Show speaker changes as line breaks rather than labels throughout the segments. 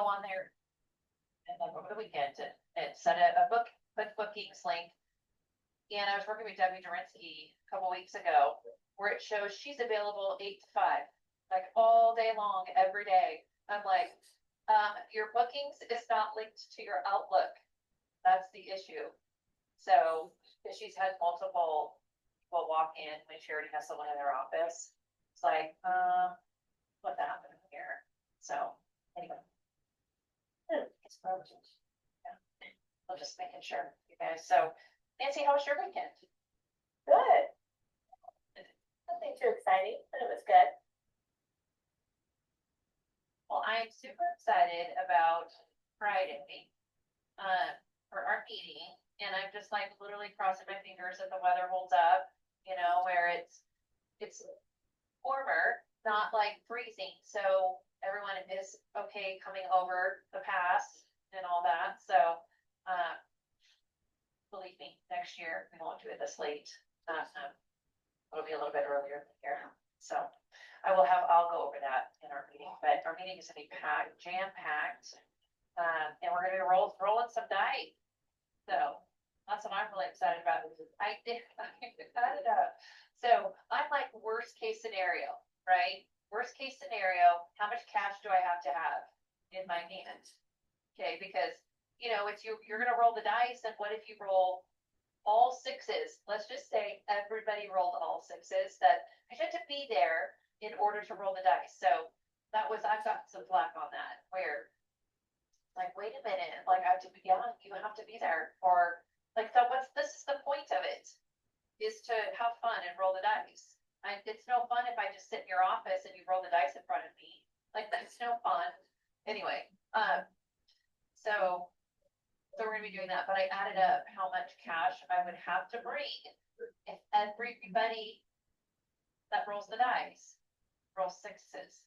on there and like over the weekend and set a bookings link. And I was working with Debbie Durinsky a couple weeks ago where it shows she's available 8 to 5, like all day long, every day. I'm like, your bookings is not linked to your Outlook. That's the issue. So, because she's had multiple people walk in when she already has someone in their office. It's like, what happened here? So, anyway. It's probably, yeah. I'm just making sure, you guys. So, Nancy, how was your weekend?
Good. Nothing too exciting, but it was good.
Well, I'm super excited about Friday, for our meeting, and I'm just like literally crossing my fingers that the weather holds up, you know, where it's warmer, not like freezing, so everyone is okay coming over the pass and all that. So, believe me, next year we won't do it this late. It'll be a little bit earlier here. So I'll go over that in our meeting, but our meeting is gonna be packed, jam-packed. And we're gonna be rolling some dice. So that's what I'm really excited about. I cut it up. So I'm like worst case scenario, right? Worst case scenario, how much cash do I have to have in my hand? Okay, because you know, it's you're gonna roll the dice, and what if you roll all sixes? Let's just say everybody rolled all sixes, that I had to be there in order to roll the dice. So I've got some flack on that, where like, wait a minute, like I have to be, yeah, you have to be there, or like, so this is the point of it, is to have fun and roll the dice. It's no fun if I just sit in your office and you roll the dice in front of me, like that's no fun. Anyway, so we're gonna be doing that, but I added up how much cash I would have to bring if everybody that rolls the dice rolls sixes.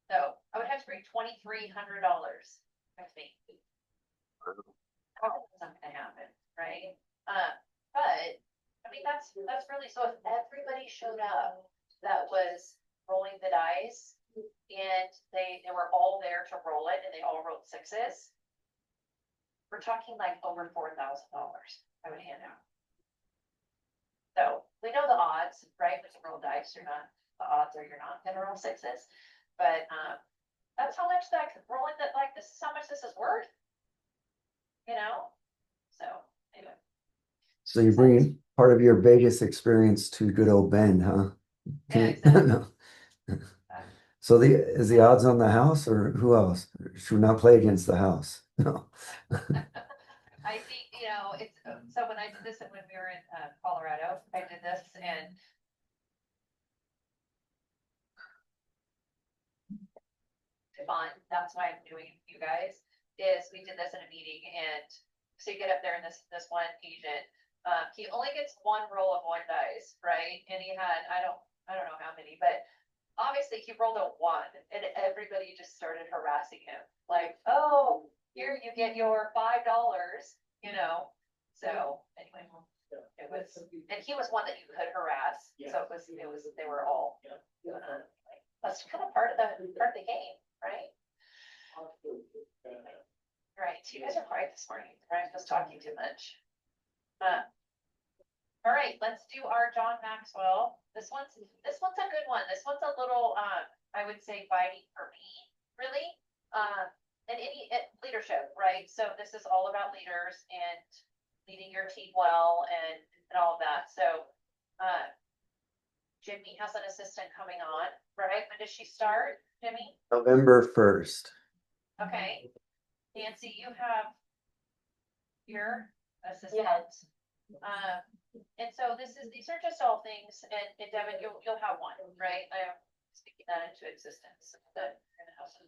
So I would have to bring $2,300 with me. That's not gonna happen, right? But I mean that's really, so if everybody showed up that was rolling the dice and they were all there to roll it and they all rolled sixes, we're talking like over $4,000 I would hand out. So we know the odds, right? With the roll dice, the odds are you're not gonna roll sixes. But that's how much that rolling that, like, this is how much this is worth. You know? So anyway.
So you're bringing part of your Vegas experience to good old Bend, huh?
Yeah, exactly.
No. So is the odds on the house, or who else? Should we not play against the house? No.
I think, you know, it's so when I did this when we were in Colorado, I did this, and fun. That's why I'm doing it, you guys, is we did this in a meeting, and so you get up there and this one agent, he only gets one roll of one dice, right? And he had, I don't know how many, but obviously he rolled a 1 and everybody just started harassing him. Like, oh, here you get your $5, you know? So anyway, it was, and he was one that you could harass. So it was, they were all, that's kind of part of the game, right? All right, so you guys are quiet this morning. I'm just talking too much. All right, let's do our John Maxwell. This one's a good one. This one's a little, I would say, biting for me, really. And any leadership, right? So this is all about leaders and leading your team well and all of that. So Jimmy has an assistant coming on, right? When does she start, Jimmy?
November 1st.
Okay. Nancy, you have your assistant. Yeah. And so these are just all things, and Devin, you'll have one, right? I am speaking that into existence. That you're gonna have some.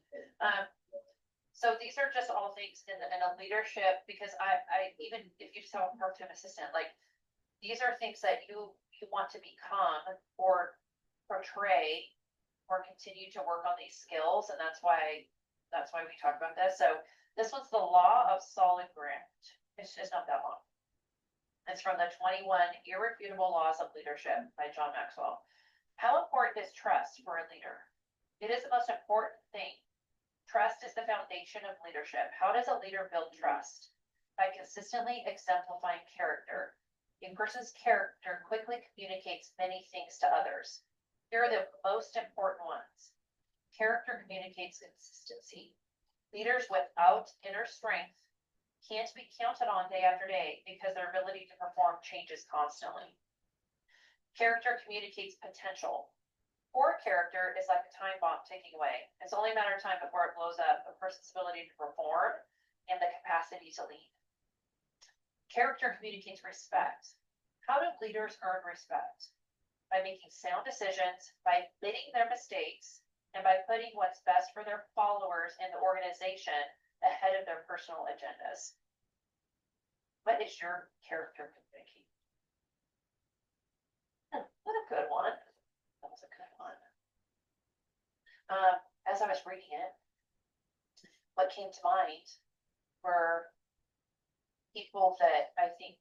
So these are just all things in a leadership, because I even if you just have a part-time assistant, like these are things that you want to become or portray or continue to work on these skills, and that's why we talk about this. So this one's the law of solid ground. It's just not that long. It's from the 21 Irrefutable Laws of Leadership by John Maxwell. How important is trust for a leader? It is the most important thing. Trust is the foundation of leadership. How does a leader build trust? By consistently exemplifying character. A person's character quickly communicates many things to others. Here are the most important ones. Character communicates consistency. Leaders without inner strength can't be counted on day after day because their ability to perform changes constantly. Character communicates potential. Poor character is like a time bomb ticking away. It's only a matter of time before it blows up a person's ability to perform and the capacity to lead. Character communicates respect. How do leaders earn respect? By making sound decisions, by admitting their mistakes, and by putting what's best for their followers and the organization ahead of their personal agendas. What is your character communicating? What a good one. That was a good one. As I was reading it, what came to mind were people that I think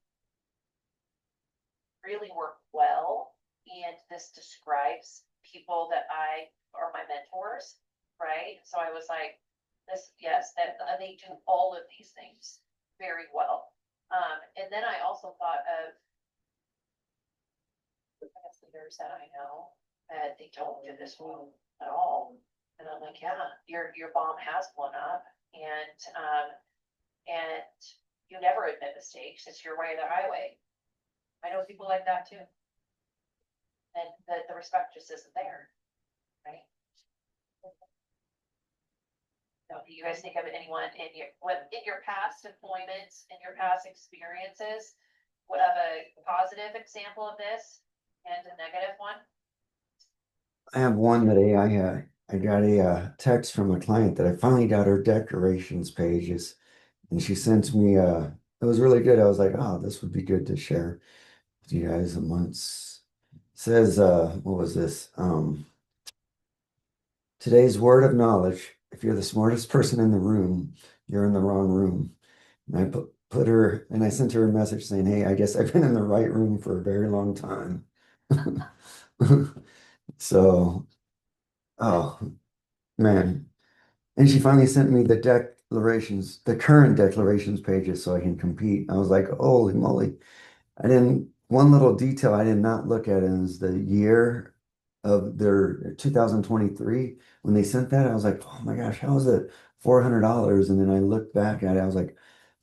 really work well, and this describes people that are my mentors, right? So I was like, this, yes, that they do all of these things very well. And then I also thought of leaders that I know that they don't do this well at all. And I'm like, yeah, your bomb has blown up, and you never admit mistakes. It's your way or the highway. I know people like that too. And the respect just isn't there, right? So, do you guys think of anyone in your past employments, in your past experiences, would have a positive example of this and a negative one?
I have one that I got a text from a client that I finally got her declarations pages, and she sent me it was really good. I was like, oh, this would be good to share with you guys once. It says what was this? Today's word of knowledge. If you're the smartest person in the room, you're in the wrong room. And I put her and I sent her a message saying, hey, I guess I've been in the right room for a very long time. So, oh man. And she finally sent me the current declarations pages so I can compete. I was like, holy moly. One little detail I did not look at is the year of their 2023. When they sent that, I was like, oh my gosh, how is it $400? And then I looked back at it, I was like,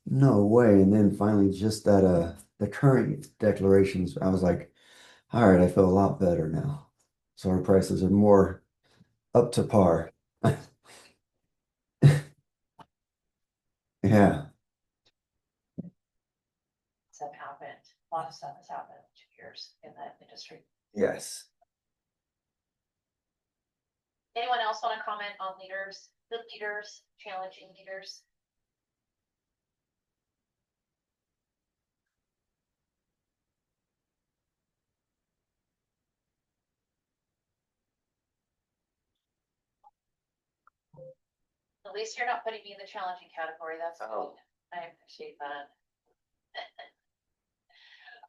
no way. And then finally just that, the current declarations, I was like, all right, I feel a lot better now. So our prices are more up to par. Yeah.
Stuff happened. A lot of stuff has happened in 2 years in that industry.
Yes.
Anyone else want to comment on leaders, good leaders, challenging leaders? At least you're not putting me in the challenging category. That's
Oh.
good. I appreciate that.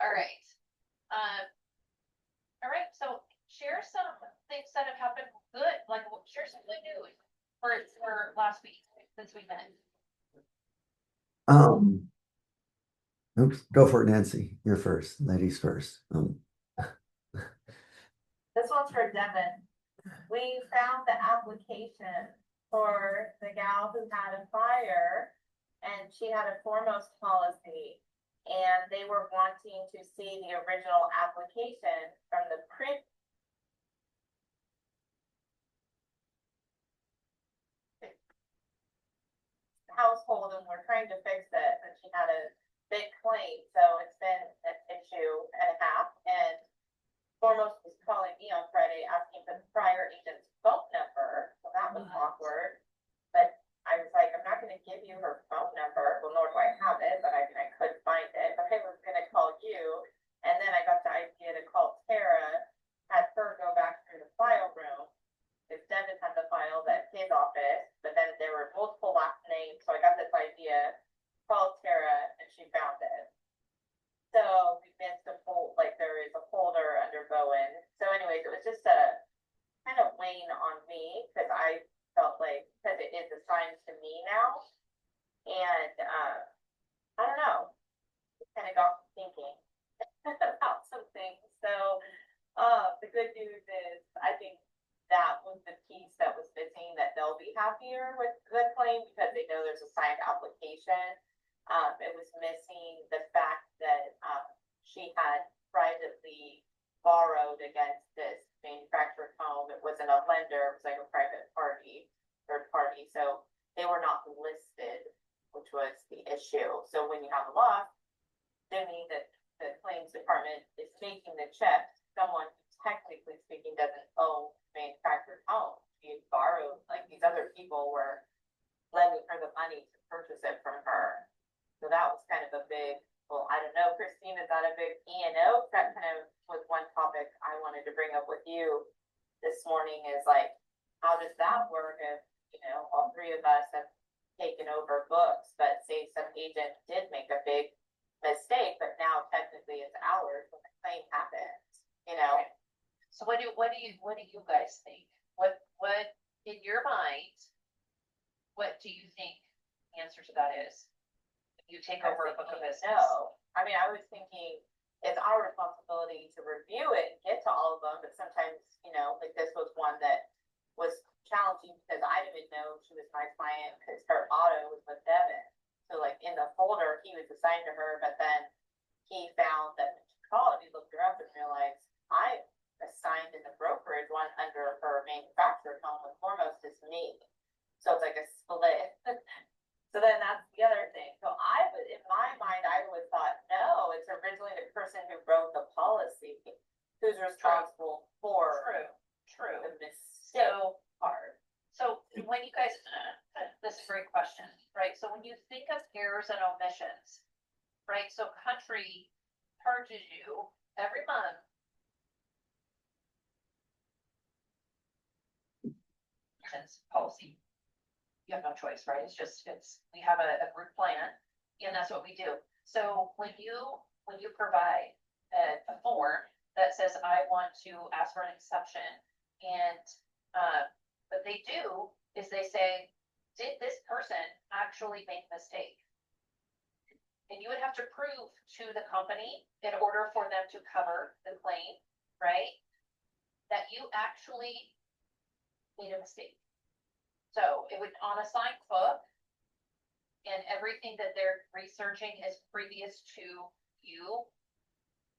All right. All right. So share some things that have happened good. Like share some good news for last week since we met.
Oops, go for it, Nancy. You're first. Ladies first.
This one's for Devin. We found the application for the gal who had a fire, and she had a foremost policy, and they were wanting to see the original application from the print household, and we're trying to fix it, and she had a big claim, so it's been an issue and a half, and Foremost was calling me on Friday asking for the prior agent's phone number, so that was awkward. But I was like, I'm not gonna give you her phone number, well, nor do I have it, but I could find it, but I was gonna call you. And then I got the idea to call Tara, had her go back through the file room. Because Devin had the files at his office, but then there were multiple last names, so I got this idea, called Tara, and she found it. So we missed a like there is a folder under Bowen. So anyways, it was just a kind of weighing on me because I felt assigned to me now. And, I don't know, it kind of got me thinking about some things. So, the good news is, I think that was the piece that was missing, that they'll be happier with the claim because they know there's a signed application. It was missing the fact that, she had privately borrowed against this manufactured home. It wasn't a lender, it was like a private party, third party, so they were not listed, which was the issue. So when you have a loss, assuming that the claims department is making the check, someone who technically speaking doesn't own manufactured home. She borrowed, like these other people were lending her the money to purchase it from her. So that was kind of a big, well, I don't know, Christine, is that a big E&O? That kind of was one topic I wanted to bring up with you this morning, is like, how does that work if, you know, all three of us have taken over books, but say some agent did make a big mistake, but now technically it's ours when the claim happens, you know?
So what do you guys think? What in your mind, what do you think the answer to that is? If you take over a book of business?
No, I mean, I was thinking it's our responsibility to review it and get to all of them, but sometimes, you know, like this was one that was challenging because I didn't know she was my client because her auto was with Devin. So like in the folder, he was assigned to her, but then he found that when she called, he looked her up and realized I assigned in the brokerage one under her manufactured home, with foremost is me. So it's like a split. So then that's the other thing. So I would, in my mind, I would thought, no, it's originally the person who wrote the policy who's responsible for
True.
the mistake part.
So when you guys, this is a great question, right? So when you think of errors and omissions, right? So country charges you every month policy. You have no choice, right? We have a group plan, and that's what we do. So when you provide a form that says, I want to ask for an exception, and what they do is they say, did this person actually make a mistake? And you would have to prove to the company, in order for them to cover the claim, right, that you actually made a mistake. So it would, on a signed book, and everything that they're researching is previous to you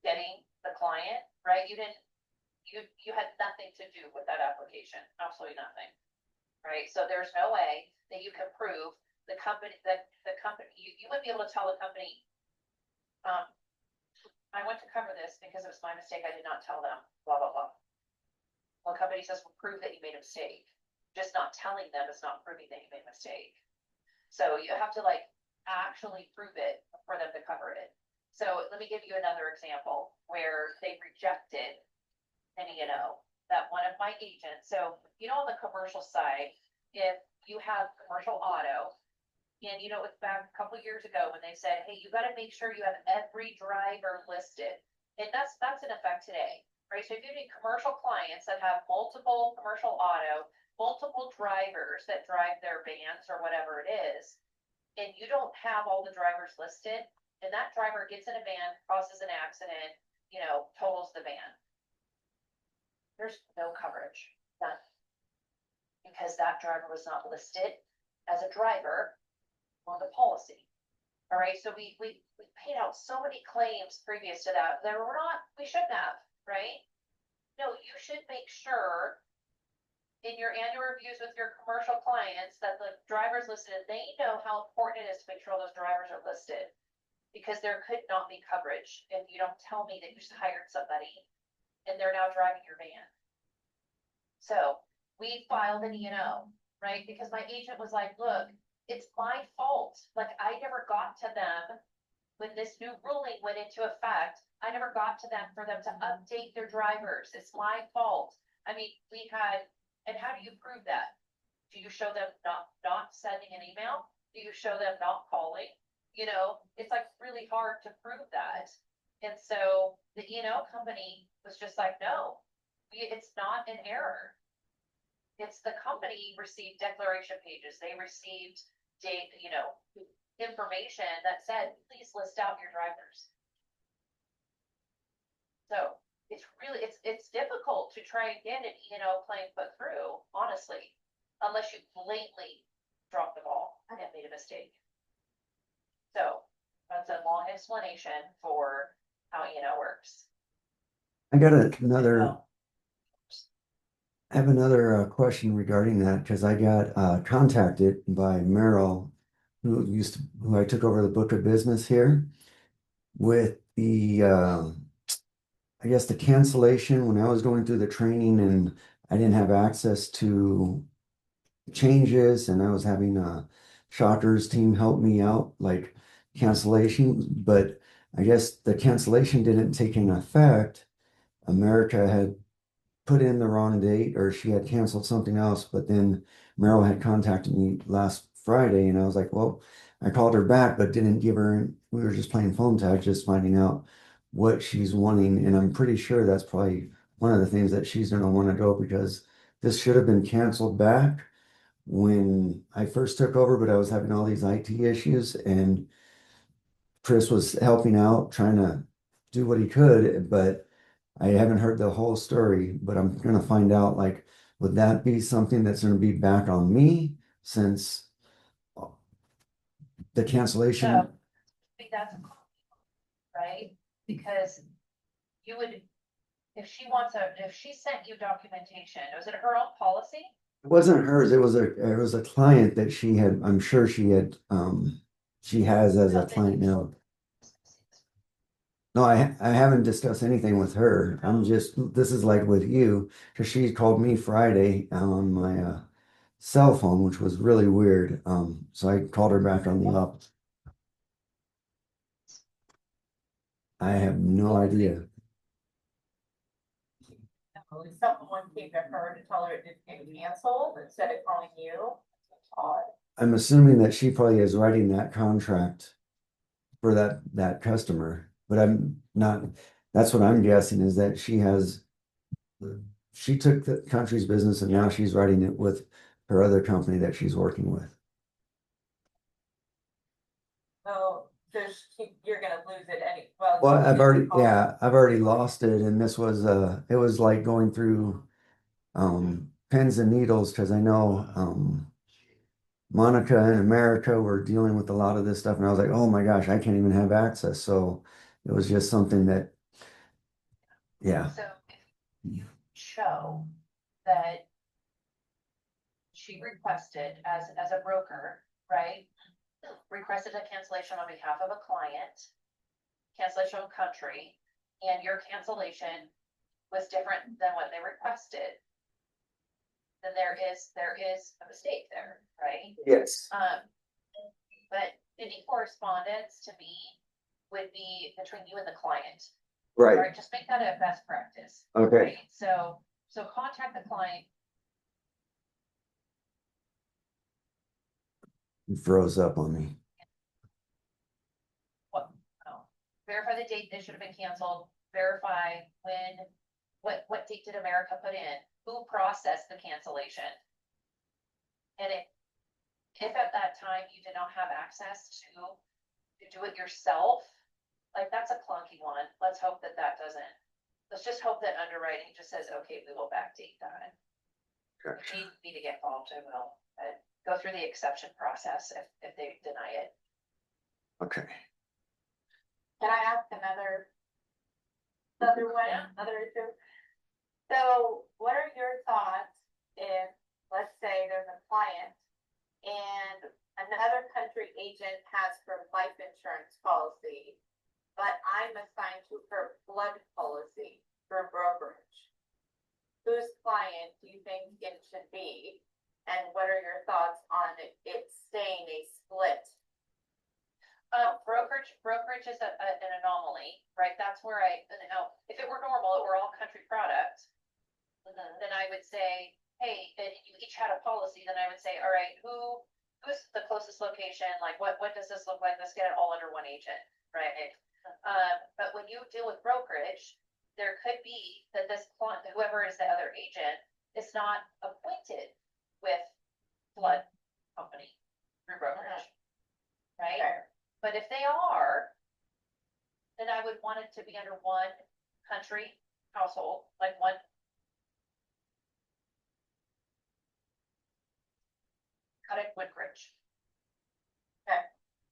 getting the client, right? You had nothing to do with that application, absolutely nothing, right? So there's no way that you can prove the company, you wouldn't be able to tell the company, I went to cover this because it was my mistake, I did not tell them, blah, blah, blah. Well, the company says, well, prove that you made a mistake. Just not telling them is not proving that you made a mistake. So you have to like actually prove it for them to cover it. So let me give you another example where they rejected an E&O, that one of my agents. So, you know, on the commercial side, if you have commercial auto, and you know, it's back a couple years ago when they said, hey, you got to make sure you have every driver listed. And that's in effect today, right? So if you have any commercial clients that have multiple commercial auto, multiple drivers that drive their vans or whatever it is, and you don't have all the drivers listed, and that driver gets in a van, causes an accident, you know, totals the van, there's no coverage, none, because that driver was not listed as a driver on the policy. All right, so we paid out so many claims previous to that we shouldn't have, right? No, you should make sure in your annual reviews with your commercial clients that the drivers listed, they know how important it is to make sure those drivers are listed, because there could not be coverage if you don't tell me that you just hired somebody and they're now driving your van. So we filed an E&O, right? Because my agent was like, look, it's my fault. Like, I never got to them when this new ruling went into effect. I never got to them for them to update their drivers. It's my fault. I mean, and how do you prove that? Do you show them not sending an email? Do you show them not calling? You know, it's like really hard to prove that. And so the E&O company was just like, no, it's not an error. it's the company received declaration pages, they received date, information that said, please list out your drivers. So it's really, it's difficult to try and get an E&O claim put through, honestly, unless you blatantly dropped the ball and made a mistake. So that's a long explanation for how E&O works.
I got another. I have another question regarding that because I got contacted by Merrill, who I took over the book of business here with the I guess the cancellation when I was going through the training and I didn't have access to changes and I was having Shocker's team help me out like cancellation, but I guess the cancellation didn't take in effect. America had put in the wrong date or she had canceled something else, but then Meryl had contacted me last Friday and I was like, well, I called her back, but didn't give her, we were just playing phone tag, just finding out what she's wanting. And I'm pretty sure that's probably one of the things that she's going to want to go because this should have been canceled back when I first took over, but I was having all these IT issues and Chris was helping out, trying to do what he could, but I haven't heard the whole story, but I'm gonna find out, like, would that be something that's gonna be back on me since the cancellation?
So, I think that's a right? Because you would, if she sent you documentation, was it her own policy?
It wasn't hers, it was a client that she had, I'm sure she has as a client now. No, I haven't discussed anything with her. This is like with you, because she called me Friday on my cell phone, which was really weird. So I called her back on the up. I have no idea.
Someone came to her to tell her it didn't get canceled instead of calling you. Odd.
I'm assuming that she probably is writing that contract for that customer, but I'm not, that's what I'm guessing is that she took the country's business and now she's writing it with her other company that she's working with.
Oh, you're gonna lose it
Well, I've already lost it and it was like going through pins and needles because I know Monica and America were dealing with a lot of this stuff and I was like, oh my gosh, I can't even have access. So it was just something that, yeah.
So if you show that she requested as a broker, right? Requested a cancellation on behalf of a client, cancellation of country, and your cancellation was different than what they requested, then there is a mistake there, right?
Yes.
But any correspondence to me would be between you and the client.
Right.
Right, just make that a best practice.
Okay.
Right? So contact the client.
He froze up on me.
Verify the date they should have been canceled, verify what date did America put in, who processed the cancellation. And if at that time you did not have access to do it yourself, like that's a clunky one. Let's hope that doesn't. Let's just hope that underwriting just says, okay, we will backdate that. If need me to get involved, I will, but go through the exception process if they deny it.
Okay.
Can I ask another one,
Yeah.
another issue? So what are your thoughts if, let's say there's a client and another country agent has her life insurance policy, but I'm assigned to her flood policy for brokerage? Whose client do you think it should be? And what are your thoughts on it staying a split?
Brokerage is an anomaly, right? That's where if it were normal, it were all country products, then I would say, hey, and you each had a policy, then I would say, all right, who's the closest location? Like, what does this look like? Let's get it all under one agent, right? But when you deal with brokerage, there could be that this client, whoever is the other agent, is not appointed with flood company through brokerage. Right?
Okay.
But if they are, then I would want it to be under one country household, like one. Cut it Woodbridge.
Okay.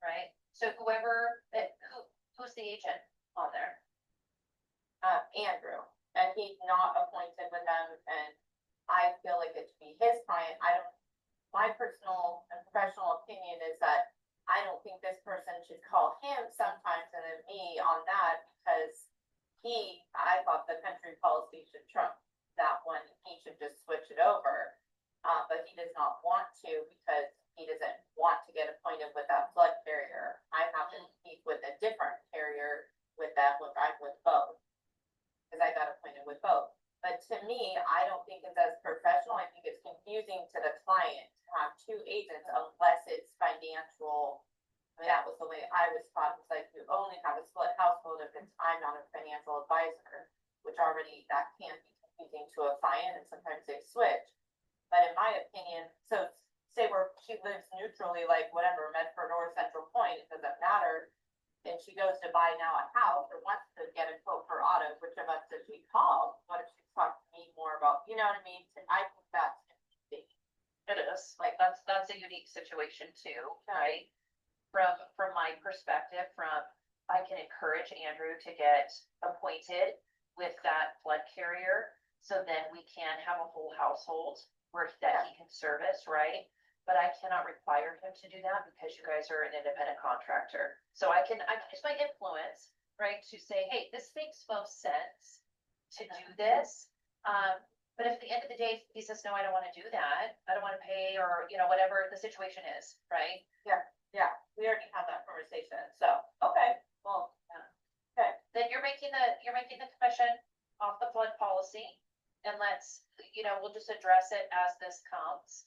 Right? So who's the agent on there?
Andrew, and he's not appointed with them, and I feel like it should be his client. My personal and professional opinion is that I don't think this person should call him sometimes and then me on that, because I thought the country policy should trump that one. He should just switch it over. But he does not want to, because he doesn't want to get appointed with that flood carrier. I happen to speak with a different carrier with that, look, I'm with both. Because I got appointed with both. But to me, I don't think it's as professional. I think it's confusing to the client to have two agents unless it's financial. I mean, that was the way I was taught. It's like you only have a split household if it's I'm not a financial advisor, which already that can be confusing to a client, and sometimes they switch. But in my opinion, so say she lives neutrally, like whatever, Medford or Central Point, it doesn't matter. And she goes to buy now a house or wants to get a quote for auto, which of us does she call? What if she talks to me more about, you know what I mean? I think that's interesting.
It is, like, that's a unique situation too, right? From my perspective, I can encourage Andrew to get appointed with that flood carrier, so then we can have a whole household that he can service, right? But I cannot require him to do that because you guys are an independent contractor. So I can use my influence, right, to say, hey, this makes most sense to do this. But if at the end of the day, he says, no, I don't want to do that. I don't want to pay, or, whatever the situation is, right?
Yeah, we already had that conversation, so, okay, well, okay.
Then you're making the commission off the flood policy, and we'll just address it as this comes.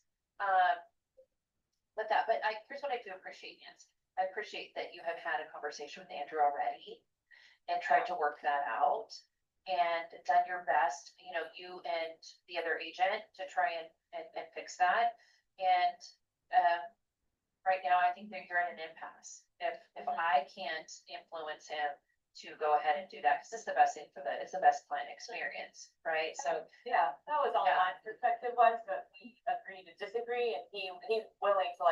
With that, but here's what I do appreciate, Nancy. I appreciate that you have had a conversation with Andrew already and tried to work that out and done your best, you and the other agent, to try and fix that. And right now, I think that you're at an impasse. If I can't influence him to go ahead and do that, because it's the best thing it's the best client experience, right? So
yeah, that was all my perspective was, but we agree to disagree, and he's willing to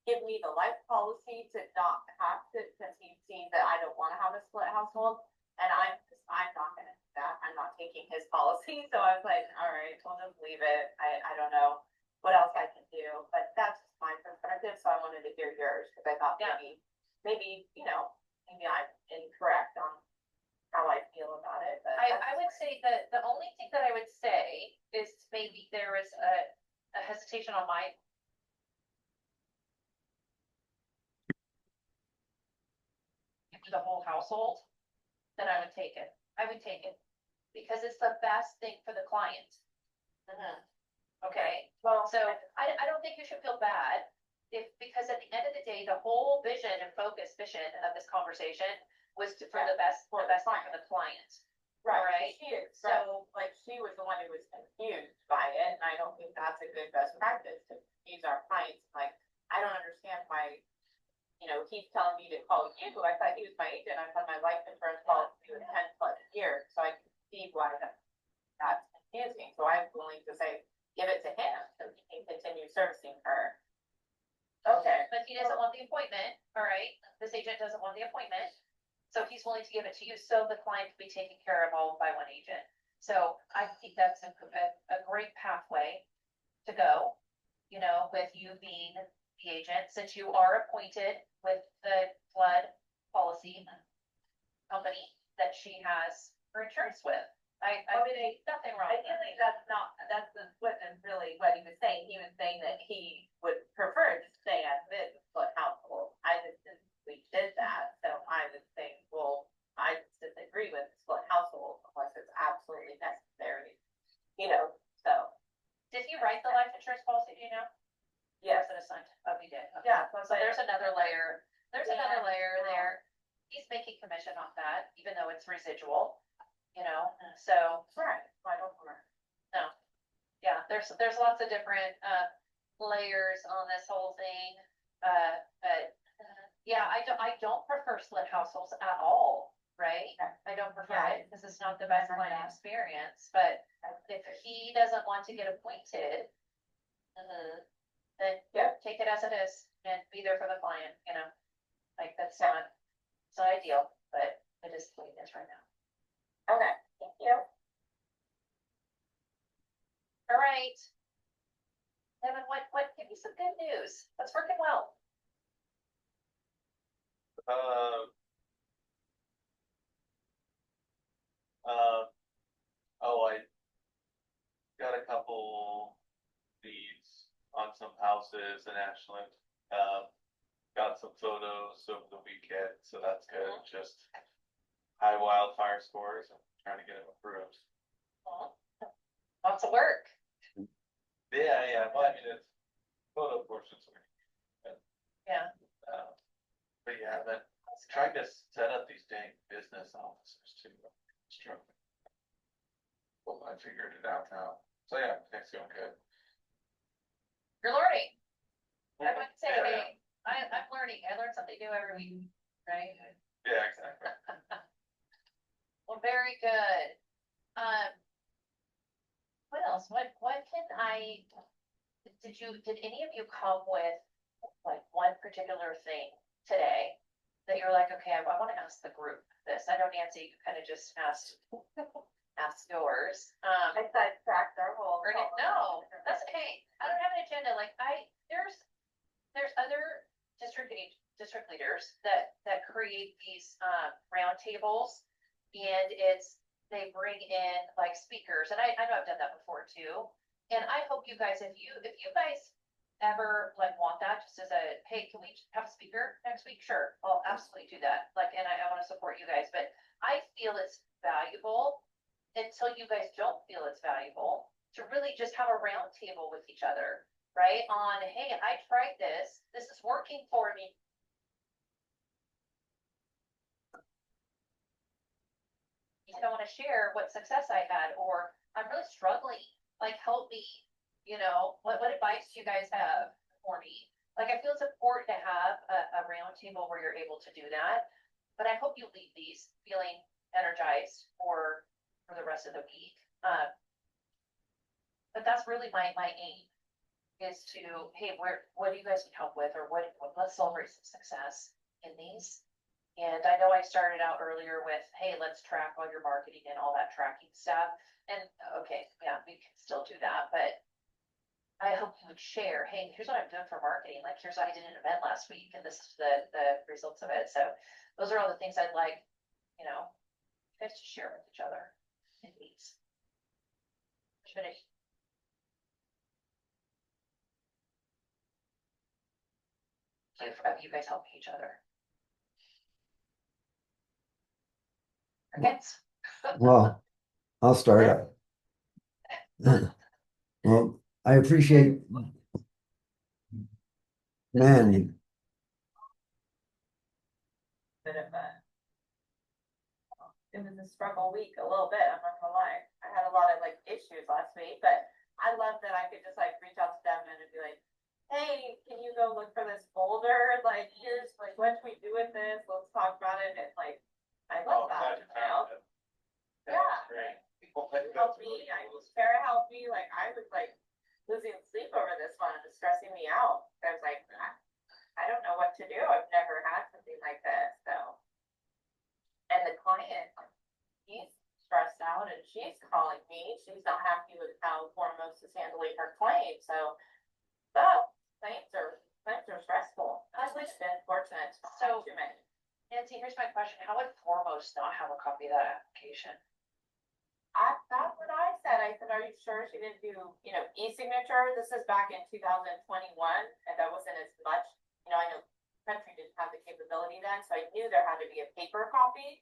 give me the life policy to not have to, because he sees that I don't want to have a split household, and I'm not gonna do that. I'm not taking his policy, so I was like, all right, we'll just leave it. I don't know what else I can do, but that's just my perspective, so I wanted to hear yours, because I thought maybe maybe I'm incorrect on how I feel about it. But
I would say that the only thing that I would say is maybe there is a hesitation on my the whole household, then I would take it. I would take it because it's the best thing for the client. Okay.
well,
So I don't think you should feel bad because at the end of the day, the whole vision and mission of this conversation was for the best thing for the client.
right. She expressed, she was the one who was confused by it, and I don't think that's a good best practice to confuse our clients. I don't understand why, he's telling me to call you. I thought he was my agent. I've had my life insurance policy with 10+ years, so I can see why that's confusing. So I'm willing to say, give it to him so he can continue servicing her. Okay.
But he doesn't want the appointment, all right? This agent doesn't want the appointment. So he's willing to give it to you so the client can be taken care of all by one agent. So I think that's a great pathway to go, with you being the agent, since you are appointed with the flood policy company that she has her insurance with. I mean, nothing wrong.
Ideally, that's wasn't really what he was saying. He was saying that he would prefer to stay as this split household. I just didn't think we did that, so I would think, well, I disagree with split household unless it's absolutely necessary, so.
Did he write the life insurance policy, do you know?
Yes.
Or was it assigned? Oh, he did. Okay.
Yeah.
So there's another layer. There's another layer there. He's making commission off that, even though it's residual, so.
Right, I don't remember.
No. yeah, there's lots of different, layers on this whole thing. But, yeah, I don't prefer split households at all, right? I don't prefer
Yeah.
it, because it's not the best client experience, but if he doesn't want to get appointed, then
Yep.
take it as it is and be there for the client, you know? Like, that's not, it's not ideal, but it is the way it is right now.
Okay, thank you.
All right. Evan, give me some good news. That's working well.
Uh, oh, I got a couple leads on some houses in Ashland. Got some photos over the weekend, so that's good. Just high wildfire scores. I'm trying to get them approved.
Lots of work.
Yeah. Well, I mean, it's photo portions.
Yeah.
But yeah, then trying to set up these dang business officers too. Struggling. Well, I figured it out now. So yeah, it's going good.
You're learning. I would say,
Yeah,
hey, I'm learning. I learn something new every week, right?
yeah, exactly.
Well, very good. What else? What can did any of you come with like one particular thing today that you're like, okay, I want to ask the group this? I know Nancy, you kind of just asked yours.
I sidetracked our whole.
Or no, that's okay. I don't have an agenda. Like there's other district leaders that create these roundtables, and they bring in like speakers, and I know I've done that before too. And I hope you guys, if you guys ever like want that, just as a hey, can we have a speaker next week? Sure, I'll absolutely do that. Like, and I want to support you guys, but I feel it's valuable until you guys don't feel it's valuable to really just have a round table with each other, right? On, hey, I tried this. This is working for me. I want to share what success I had, or I'm really struggling. Like, help me. You know, what advice do you guys have for me? Like, I feel it's important to have a round table where you're able to do that. But I hope you leave these feeling energized for the rest of the week. But that's really my aim, is to, hey, what do you guys need help with, or let's celebrate some success in these. And I know I started out earlier with, hey, let's track all your marketing and all that tracking stuff. And okay, yeah, we can still do that, but I hope you would share, hey, here's what I'm doing for marketing. Like, here's what I did an event last week, and this is the results of it. So those are all the things I'd like, you guys to share with each other in these. Finish. You guys helping each other. Crickets?
Well, I'll start up. Well, I appreciate, man,
Bit of it was a struggle week a little bit, I'm not gonna lie. I had a lot of like issues last week, but I love that I could just like reach out to Devin and be like, hey, can you go look for this folder? Like, here's like, what should we do with this? Let's talk about it. And like, I love that, you know? Yeah.
Great.
Help me, Sarah helped me, like, I was like losing sleep over this one, it's stressing me out. I was like, I don't know what to do, I've never had something like this, so. And the client, he's stressed out and she's calling me, she's not happy with how Foremost is handling her claim, so. Claims are stressful, I've just been fortunate,
So-
too many.
Nancy, here's my question. How would Foremost not have a copy of that application?
That's what I said. I said, are you sure she didn't do, e-signature? This is back in 2021, and that wasn't as much, I know country didn't have the capability then, so I knew there had to be a paper copy.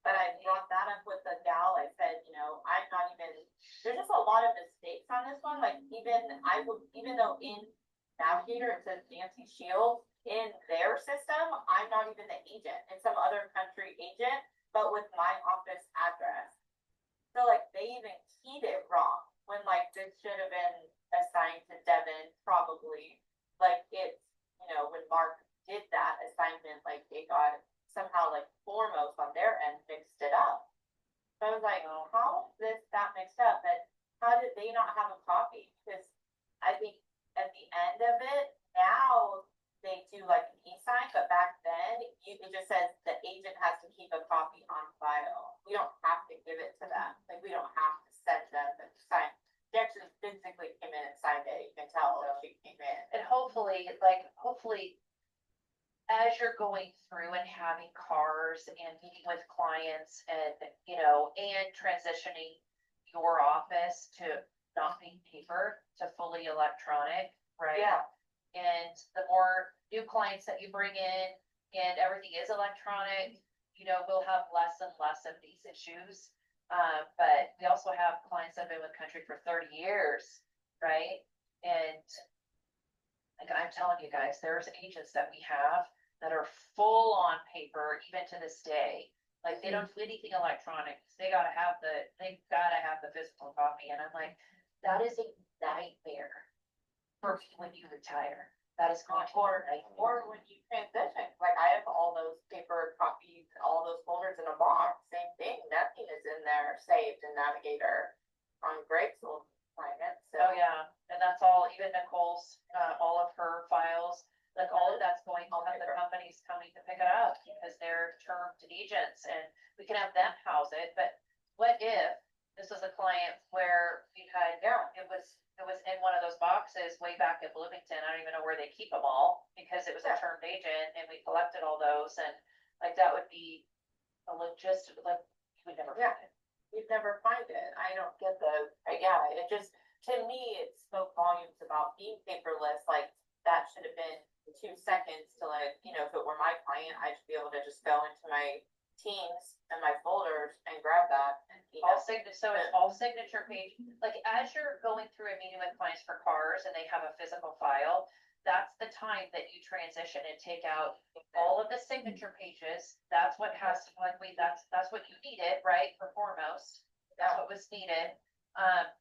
But I brought that up with the gal. I said, I'm not even, there's just a lot of mistakes on this one. Like even though in Navigator, it says Nancy Shields, in their system, I'm not even the agent. It's some other country agent, but with my office address. So like they even keyed it wrong. when like this should have been assigned to Devin, probably. Like it's, when Mark did that assignment, like they got somehow like foremost on their end mixed it up. So I was like,
Oh.
how is this that mixed up? But how did they not have a copy? Because I think at the end of it, now they do like an e-sign, but back then it just says the agent has to keep a copy on file. We don't have to give it to them. Like we don't have to send them the sign. She actually physically came in and signed it. You can tell that she came in.
And hopefully, as you're going through and having cars and meeting with clients and, and transitioning your office to not being paper to fully electronic, right?
Yeah.
And the more new clients that you bring in and everything is electronic, we'll have less and less of these issues. But we also have clients that have been with the country for 30 years, right? And like I'm telling you guys, there's agents that we have that are full on paper, even to this day. Like they don't do anything electronic. They've got to have the physical copy. And I'm like, that is a nightmare for when you retire. That is going to be a nightmare.
Or when you transition, like I have all those paper copies, all those folders in a box, same thing, nothing is in there saved in Navigator on Greg's old client, so.
Oh, yeah, and that's all, even Nicole's, all of her files, like all of that's going,
All
the
paper.
company's coming to pick it up because they're termed agents and we can have them house it, but what if this was a client where we had,
Yeah.
it was in one of those boxes way back at Bloomington, I don't even know where they keep them all, because it was a
Yeah.
termed agent and we collected all those and like that would be a logistic, like you would never
Yeah.
find it.
You'd never find it. I don't get it just, to me, it spoke volumes about being paperless, like that should have been 2 seconds to like, if it were my client, I should be able to just go into my Teams and my folders and grab that. And,
So it's all signature page, like as you're going through a meeting with clients for cars and they have a physical file, that's the time that you transition and take out all of the signature pages. That's what has to, that's what you needed, right, for foremost. That's what was needed.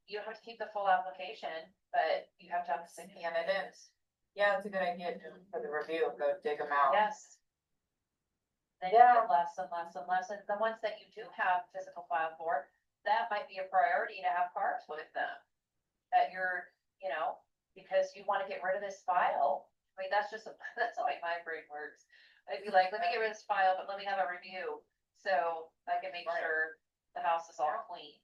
You don't have to keep the full application, but you have to have the signature.
And it is. Yeah, it's a good idea for the review, go dig them out.
Yes. Then you
Yeah.
get less and less and less, and the ones that you do have physical file for, that might be a priority to have cars with them. That you're, because you wanna get rid of this file. I mean, that's that's the way my brain works. I'd be like, let me get rid of this file, but let me have a review, so I can make
Right.
sure the house is all clean.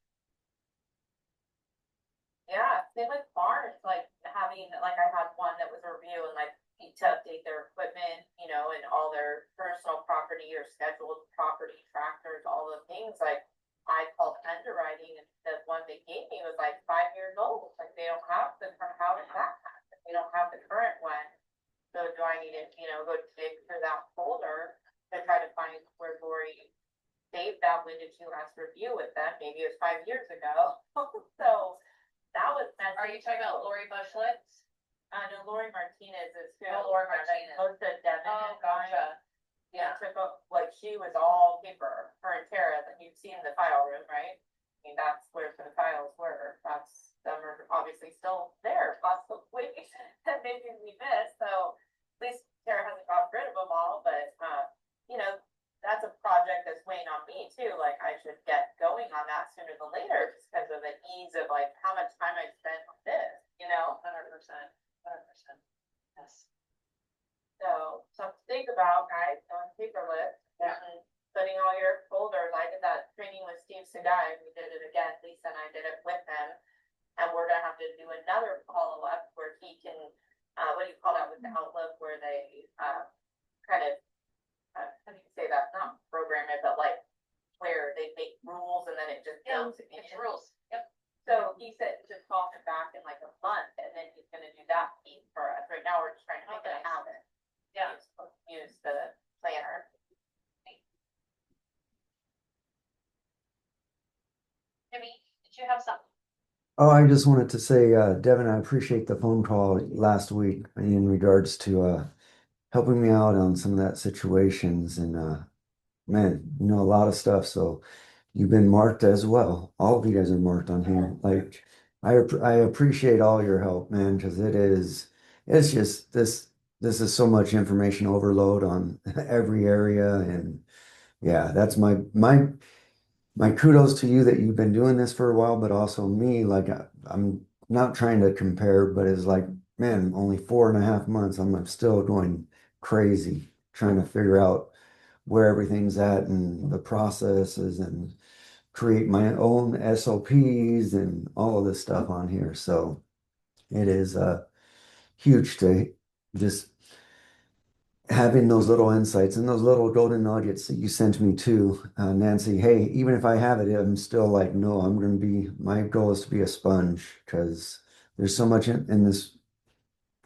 Yeah, same with farms, like having, like I had one that was a review and like need to update their equipment, and all their personal property or scheduled property, tractors, all the things, like I called underwriting and the one they gave me was like 5 years old, like they don't have the current, how did that happen? They don't have the current one. So do I need to, go dig through that folder to try to find where Lori saved that when did she last review with them? Maybe it was 5 years ago. So that was.
Are you talking about Lori Bushlitz?
No, Lori Martinez is who.
Oh, Lori Martinez.
Most of Devin.
Oh,
and mine.
gotcha.
Yeah, took up, like she was all paper, her and Tara, that you've seen the file room, right? I mean, that's where the files were. That's, them are obviously still there, possibly, that maybe we missed, so at least Tara hasn't got rid of them all, but, that's a project that's weighing on me too, like I should get going on that sooner than later, just because of the ease of like how much time I spent on this,
100%, yes.
So, something to think about, guys, on paperless, and putting all your folders. I did that training with Steve Segai, we did it again, Lisa and I did it with him. And we're gonna have to do another follow-up where he can, what do you call that with the Outlook, where they, kind of, how do you say that, not program it, but like, where they make rules and then it just goes.
It's rules, yep.
So he said to call him back in like a month, and then he's gonna do that piece for us. Right now, we're just trying to make it
Okay.
happen.
Yeah.
Use the planner.
Jimmy, did you have something?
Oh, I just wanted to say, Devin, I appreciate the phone call last week in regards to helping me out on some of that situations and man, you know a lot of stuff. So you've been marked as well. All of you guys are marked on here. Like I appreciate all your help, man, because it's just this is so much information overload on every area, and yeah, that's my kudos to you that you've been doing this for a while, but also me, like I'm not trying to compare, but it's like, man, only 4.5 months, I'm still going crazy trying to figure out where everything's at and the processes and create my own SOPs and all of this stuff on here. So it is huge to just having those little insights and those little golden nuggets that you sent me too, Nancy. Hey, even if I have it, I'm still like, no, I'm going to be, my goal is to be a sponge because there's so much in this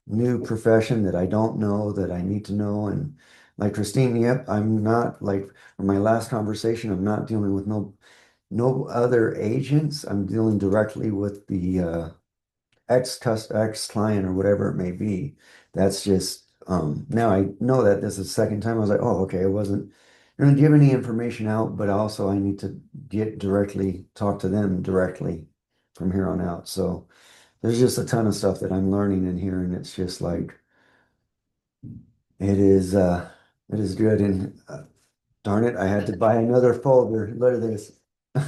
new profession that I don't know that I need to know. And like Christine, yep, I'm not like from my last conversation, I'm not dealing with no other agents. I'm dealing directly with the ex client or whatever it may be. That's just now I know that this is the second time. I was like, oh, okay, I wasn't going to give any information out, but also I need to get directly talk to them directly from here on out. So there's just a ton of stuff that I'm learning in here, and it's just like it is it is good. And darn it, I had to buy another folder. Look at this.
It's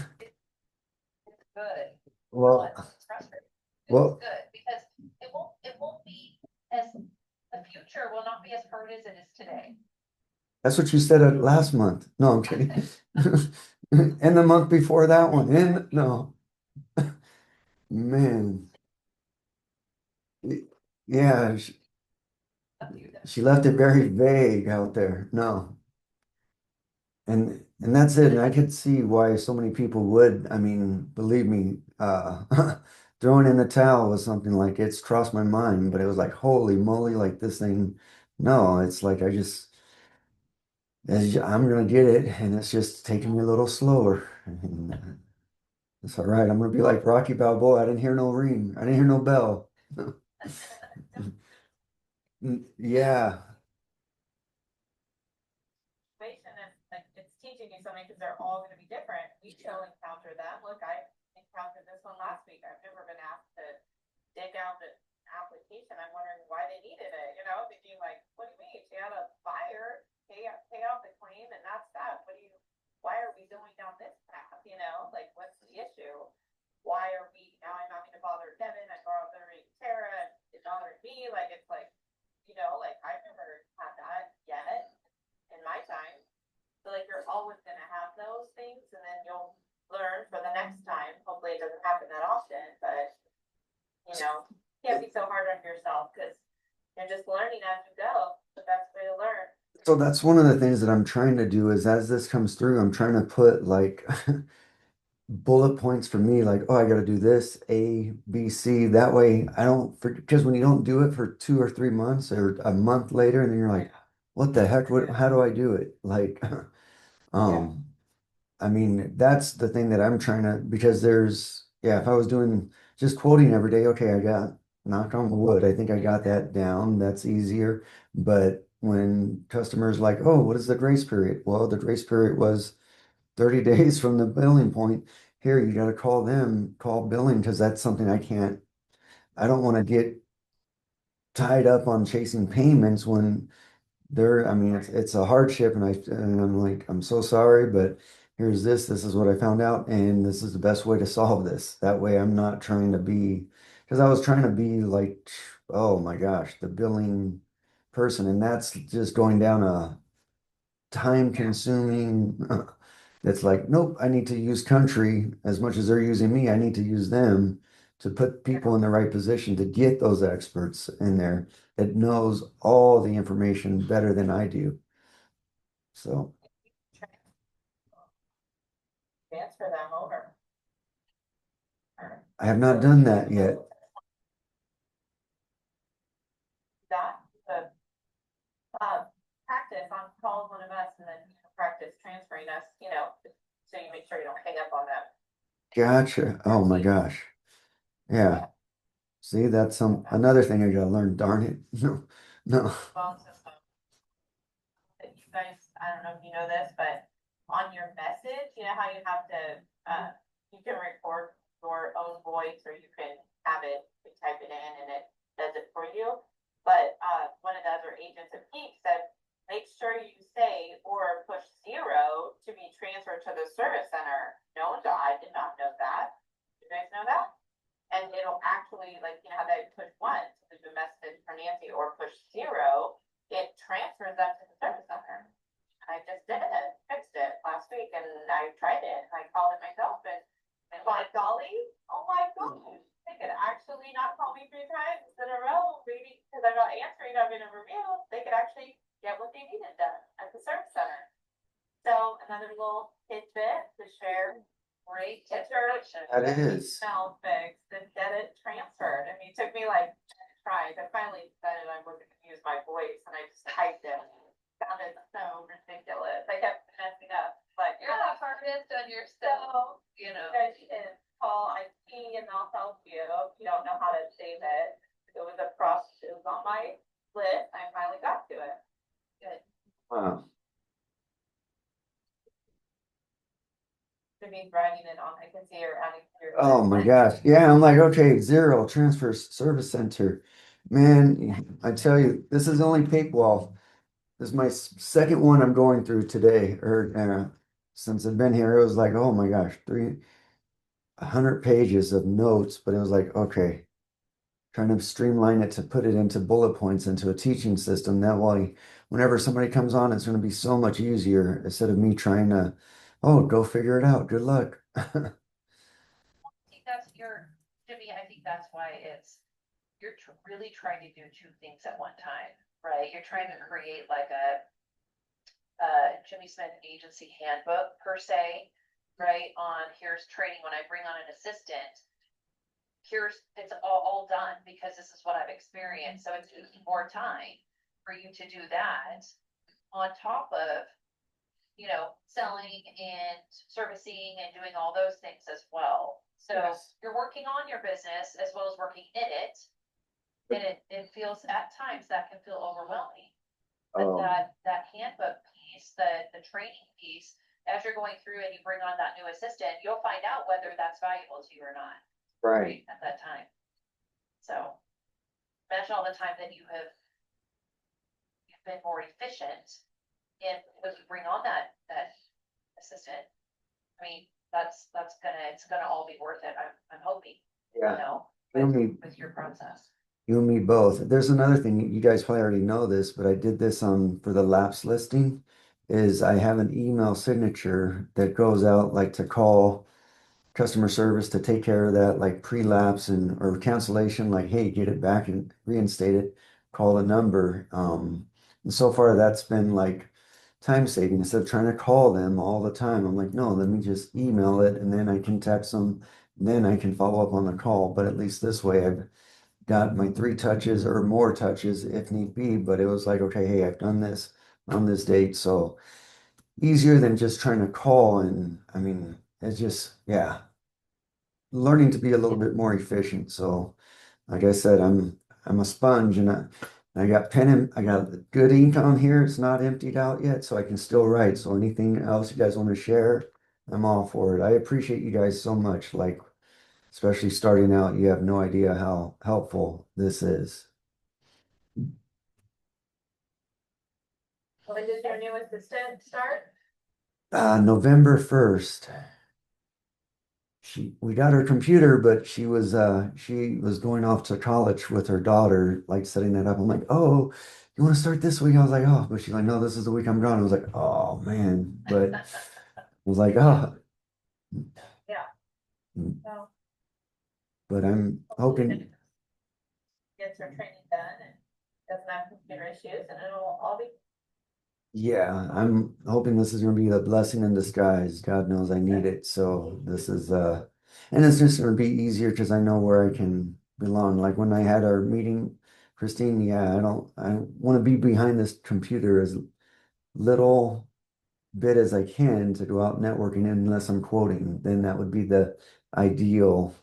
good.
Well,
It's frustrating. It's
well,
good because it won't be as, the future will not be as hard as it is today.
that's what you said last month. No, I'm kidding. And the month before that one. And no, man. Yeah, she left it very vague out there. No. And that's it. And I could see why so many people would. I mean, believe me, throwing in the towel was something like it's crossed my mind, but it was like, holy moly, like this thing. No, it's like I'm gonna get it, and it's just taking me a little slower. And it's all right. I'm gonna be like Rocky Balboa. I didn't hear no ring. I didn't hear no bell. Yeah,
Situation is like it's teaching you something because they're all going to be different. We still encounter them. Look, I encountered this one last week. I've never been asked to dig out an application. I'm wondering why they needed it. You know, thinking like, what do you mean? She had a fire, pay out the claim, and that's that. What do you? Why are we going down this path? You know, like what's the issue? Why are we now? I'm not going to bother Devin. I'm bothering Tara. And it bothered me. Like it's like, you know, like I've never had that yet in my time. So like you're always gonna have those things and then you'll learn for the next time. Hopefully it doesn't happen that often, but you know, can't be so hard on yourself because you're just learning as you go. The best way to learn.
so that's one of the things that I'm trying to do is as this comes through, I'm trying to put like bullet points for me, like, oh, I got to do this, A, B, C. That way I don't, because when you don't do it for 2 or 3 months or a month later, and then you're like, what the heck? How do I do it? Like, um, I mean, that's the thing that I'm trying to, because yeah, if I was doing just quoting every day, okay, I got, knock on wood, I think I got that down. That's easier. But when customers like, oh, what is the grace period? Well, the grace period was 30 days from the billing point. Here, you got to call billing because that's something I don't want to get tied up on chasing payments when I mean, it's a hardship, and I'm like, I'm so sorry, but here's this is what I found out, and this is the best way to solve this. That way, I'm not trying to be, because I was trying to be like, oh my gosh, the billing person, and that's just going down a time consuming. It's like, nope, I need to use country as much as they're using me. I need to use them to put people in the right position to get those experts in there that knows all the information better than I do. So
Transfer them over.
I have not done that yet.
That the practice on call one of us and then practice transferring us, you know, so you make sure you don't hang up on them.
Gotcha. Oh my gosh. Yeah. See, that's another thing I gotta learn. Darn it. No, no.
Phone system. That you guys, I don't know if you know this, but on your message, you know how you have to, you can record your own voice, or you can have it, you type it in and it does it for you. But, one of the other agents at Peak said, make sure you say or push 0 to be transferred to the service center. No, I did not know that. You guys know that? And it'll actually, like, you know, how they push 1 to leave a message for Nancy, or push 0, it transfers that to the service center. I just did it, fixed it last week, and I tried it, I called it myself, and my golly, oh my gosh, they could actually not call me 3 times in a row, maybe because I'm not answering, I'm in a review, they could actually get what they needed done at the service center. So another little tidbit to share.
Great
Get your
information.
That is.
email fixed and get it transferred. I mean, it took me like 10 tries. I finally decided I wasn't gonna use my voice, and I just typed it. Found it so ridiculous. I kept messing up, but
You're the hardest on yourself,
so
you know.
good is call IT and they'll help you if you don't know how to save it. It was it was on my list. I finally got to it. Good.
Wow.
Should be writing it on. I can see her adding to your.
Oh my gosh. Yeah, I'm like, okay, 0 transfer service center. Man, I tell you, this is only well, this is my second one I'm going through today, or since I've been here. It was like, oh my gosh, 300 pages of notes, but it was like, okay, trying to streamline it to put it into bullet points into a teaching system. That way, whenever somebody comes on, it's going to be so much easier instead of me trying to, oh, go figure it out. Good luck.
I think Jimmy, I think that's why you're really trying to do 2 things at one time, right? You're trying to create like a Jimmy Smith agency handbook per se, right? On here's training when I bring on an assistant. It's all done because this is what I've experienced. So it's taking more time for you to do that on top of, you know, selling and servicing and doing all those things as well. So
Yes.
you're working on your business as well as working in it. And it feels at times that can feel overwhelming. But
Oh,
that handbook piece, the training piece, as you're going through and you bring on that new assistant, you'll find out whether that's valuable to you or not,
right.
at that time. So imagine all the time that you've been more efficient and when you bring on that assistant. I mean, it's gonna all be worth it. I'm hoping, you
Yeah.
know,
You and me,
with your process.
you and me both. There's another thing, you guys probably already know this, but I did this for the lapse listing, is I have an email signature that goes out like to call customer service to take care of that, like pre-lapse or cancellation, like, hey, get it back and reinstate it, call the number. And so far that's been like time saving instead of trying to call them all the time. I'm like, no, let me just email it and then I can text them, then I can follow up on the call. But at least this way I've got my 3 touches or more touches if need be. But it was like, okay, hey, I've done this on this date. So easier than just trying to call. And I mean, it's just, yeah, learning to be a little bit more efficient. So like I said, I'm a sponge, and I got I got good ink on here. It's not emptied out yet, so I can still write. So anything else you guys want to share, I'm all for it. I appreciate you guys so much. Like, especially starting out, you have no idea how helpful this is.
When does your new assistant start?
November 1st. We got her computer, but she was going off to college with her daughter, like setting that up. I'm like, oh, you want to start this week? I was like, oh, but she's like, no, this is the week I'm gone. I was like, oh man, but I was like, oh,
Yeah. So
but I'm hoping,
gets her training done and doesn't have computer issues, and it'll all be.
yeah, I'm hoping this is gonna be the blessing in disguise. God knows I need it. So this is and it's just gonna be easier because I know where I can belong. Like when I had our meeting, Christine, yeah, I want to be behind this computer as little bit as I can to go out networking unless I'm quoting, then that would be the ideal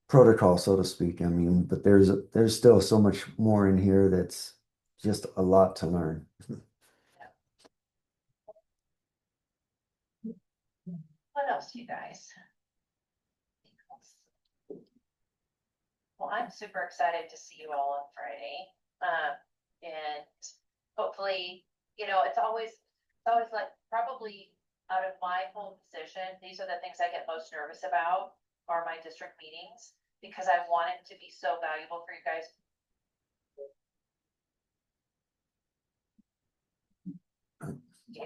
protocol, so to speak. I mean, but there's still so much more in here that's just a lot to learn.
What else, you guys? Well, I'm super excited to see you all on Friday. And hopefully, it's always like probably out of my whole position, these are the things I get most nervous about are my district meetings because I want it to be so valuable for you guys.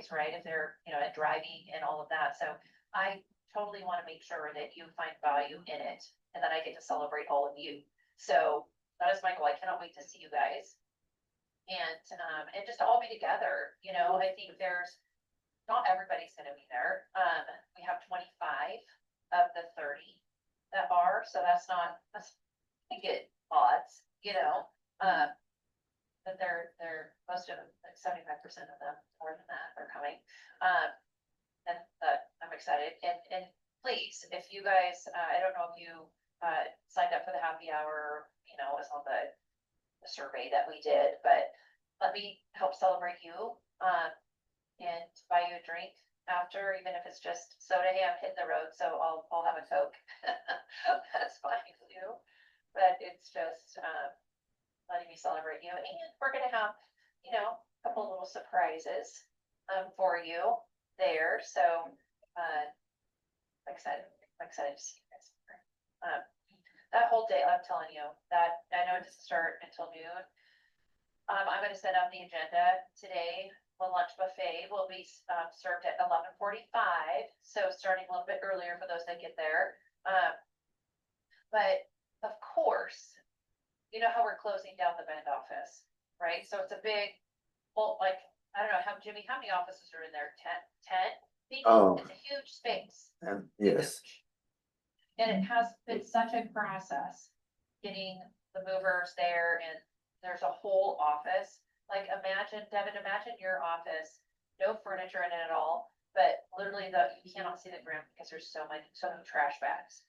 Right? If they're, driving and all of that. So I totally want to make sure that you find value in it and that I get to celebrate all of you. So that is my goal. I cannot wait to see you guys. And just to all be together, I think not everybody's gonna be there. We have 25 of the 30 that are, so that's I get odds, but they're most of them, like 75% of them, more than that, are coming. And I'm excited. And please, if you guys, I don't know if you signed up for the happy hour, was on the survey that we did, but let me help celebrate you and buy you a drink after, even if it's just soda. Hey, I'm hitting the road, so I'll have a Coke. That's fine too. But it's just letting me celebrate you. And we're gonna have, a couple little surprises for you there. So I'm excited to see you guys. That whole day, I'm telling you, that I know it doesn't start until noon. I'm gonna set up the agenda today. The lunch buffet will be served at 11:45, so starting a little bit earlier for those that get there. But of course, you know how we're closing down the Bend office, right? So it's a big, well, like, I don't know, Jimmy, how many offices are in there? 10?
Oh.
It's a huge space.
Yes.
Huge. And it has been such a process getting the movers there, and there's a whole office. Like Devin, imagine your office, no furniture in it at all, but literally you cannot see the ground because there's so many trash bags.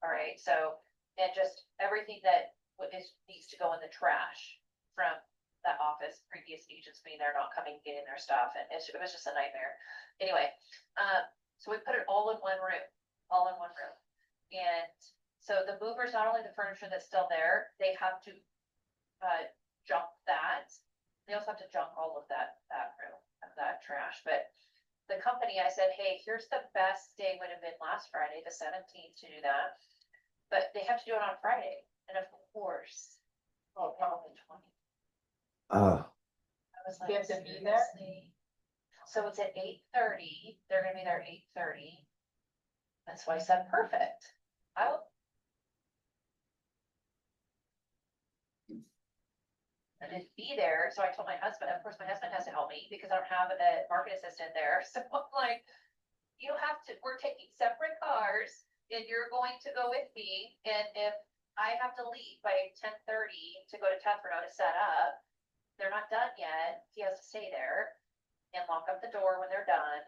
All right, so, and just everything that needs to go in the trash from that office, previous agents being there, not coming, getting their stuff, and it was just a nightmare. Anyway, so we put it all in one room. And so the movers, not only the furniture that's still there, they have to junk that. They also have to junk all of that room of that trash. But the company, I said, hey, here's the best day would have been last Friday, the 17th, to do that. But they have to do it on Friday. And of course, probably 20. I was like,
You have to be there?
seriously? So it's at 8:30. They're gonna be there at 8:30. That's why I said perfect. I didn't be there, so I told my husband, of course, my husband has to help me because I don't have a market assistant there. So I'm like, we're taking separate cars and you're going to go with me. And if I have to leave by 10:30 to go to Tethro to set up, they're not done yet. He has to stay there and lock up the door when they're done.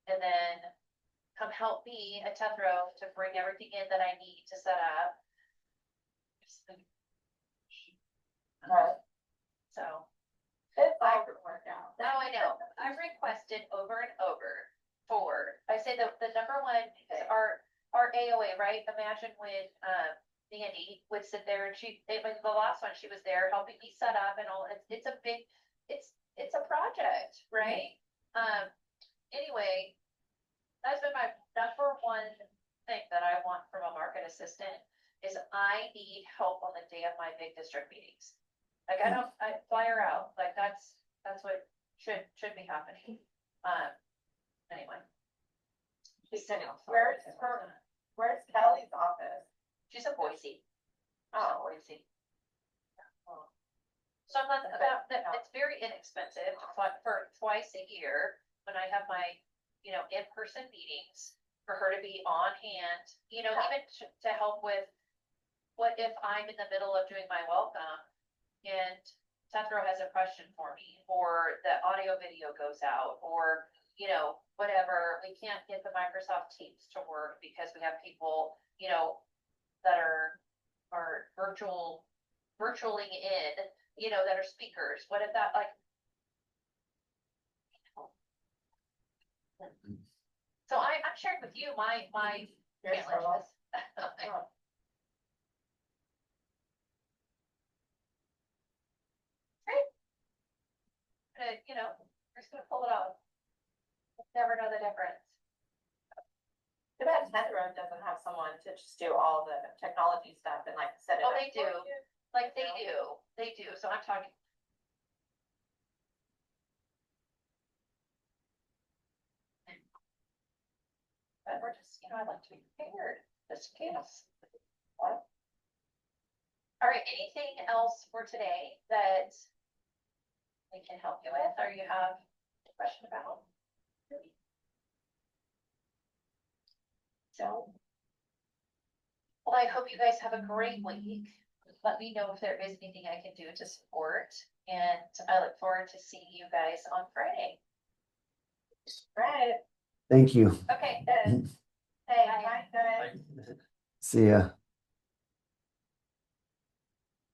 And then come help me at Tethro to bring everything in that I need to set up. So
It's all worked out.
now I know. I've requested over and over I say the number one is our AOA, right? Imagine when Mandy would sit there and the last one she was there helping me set up and all. It's a big, it's a project, right? Anyway, that's been my number one thing that I want from a market assistant is I need help on the day of my big district meetings. Like I fly her out. Like that's what should be happening. Anyway.
Where's Kelly's office?
She's in Boise.
Oh.
Boise. So I'm not, it's very inexpensive for twice a year when I have my, in-person meetings for her to be on hand, even to help with what if I'm in the middle of doing my welcome and Tethro has a question for me, or the audio video goes out, or, whatever, we can't get the Microsoft Teams to work because we have people, that are virtualing in, that are speakers. What if that, so I'm sharing with you my
Your
challenges. gonna, we're just gonna pull it off. Never know the difference.
Too bad Tenth Road doesn't have someone to just do all the technology stuff and like set it
Oh,
up.
they do.
for you.
Like they do, so I'm talking. But we're just, I like to be prepared, just in case. All right, anything else for today that we can help you with, or you have a question about? So. Well, I hope you guys have a great week. Let me know if there is anything I can do to support, and I look forward to seeing you guys on Friday.
Right,
Thank you.
Okay,
good. Hey,
Bye.
bye, good.
See ya.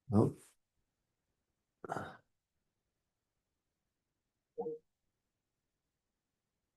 Nope.